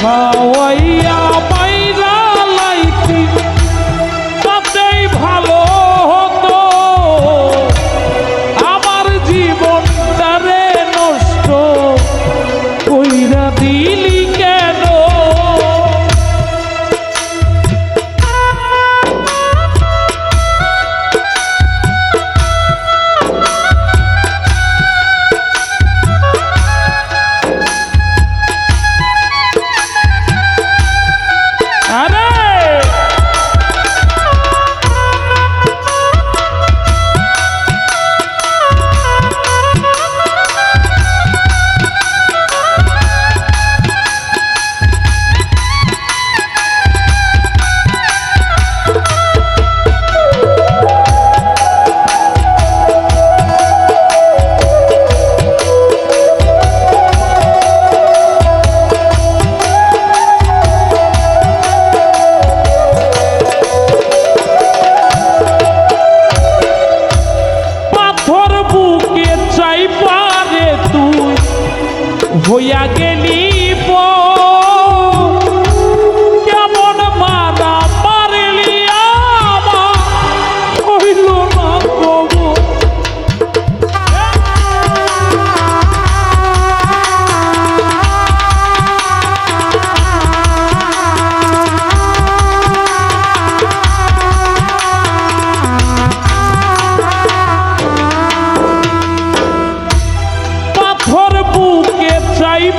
খাওয়াইয়া মাইরা লাইতি তাতেই ভালো হতো আমার জীবনটারে নষ্ট কইরা দিলি কেন হইয়া গেলি কেমন মারা পারলি আমার হইল না খবর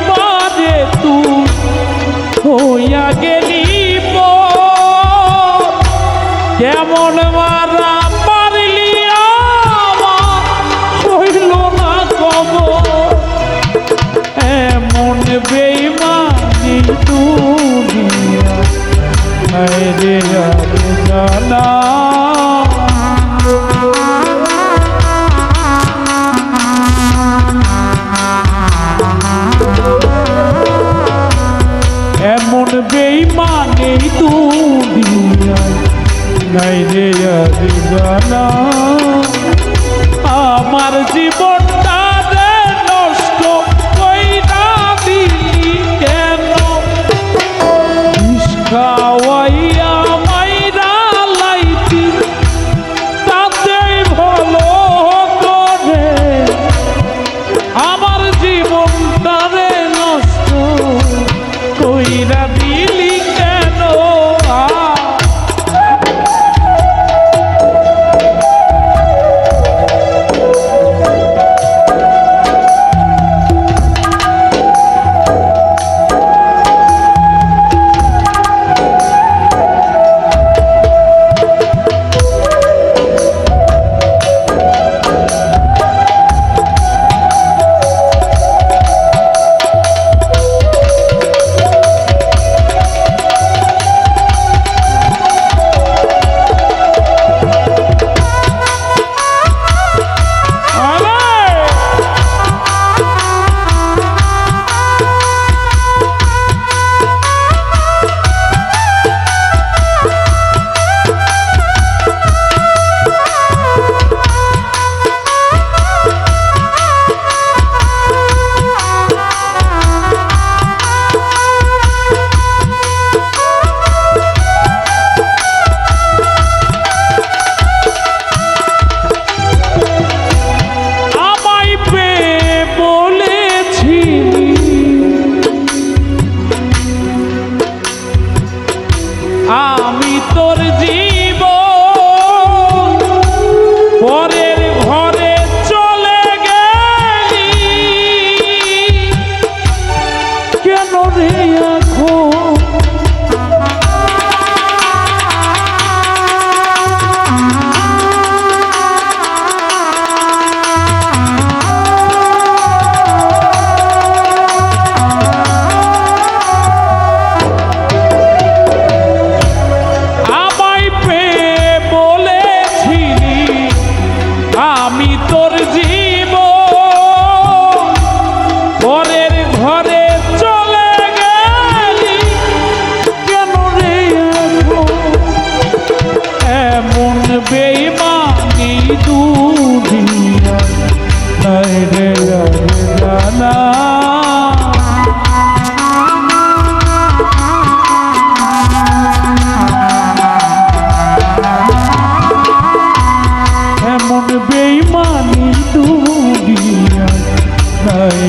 পারে তুই হইয়া গেলি কেমন মারা পারলি আমার হইল না খবর এমন বেইমানি দুনিয়া রে জানা এমন বেইমানে দুনিয়ায় নাই রে জানা আমার জীবনটা রে নষ্ট কইরা দিলি কেন বিষ খাওয়াইয়া মাইরা লাইতি তাতেই ভালো হতো রে আমার জীবনটা রে নষ্ট কইরা দিলি কেন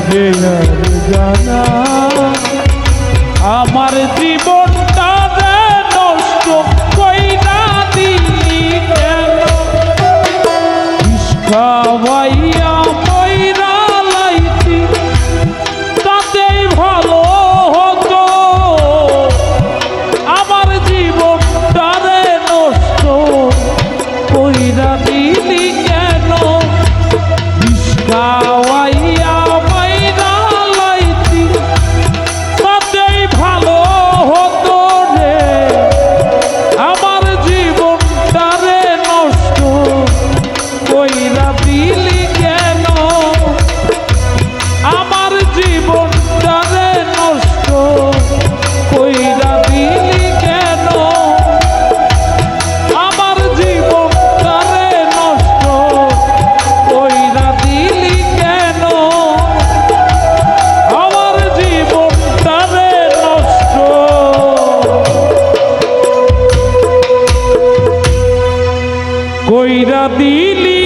রে আর জানা আমার জীবনটা রে নষ্ট কইরা দিলি কেন খাওয়াইয়া মইরা লাইতি তাতেই ভালো হতো আমার জীবনটা রে নষ্ট কইরা দিলি কেন খাওয়াইয়া মইরা লাইতি তাতেই ভালো হতো রে আমার জীবনটা রে নষ্ট কইরা দিলি কেন আমার জীবনটা রে নষ্ট কইরা দিলি কেন আমার জীবনটা রে নষ্ট কইরা দিলি কেন আমার জীবনটা রে নষ্ট কইরা দিলি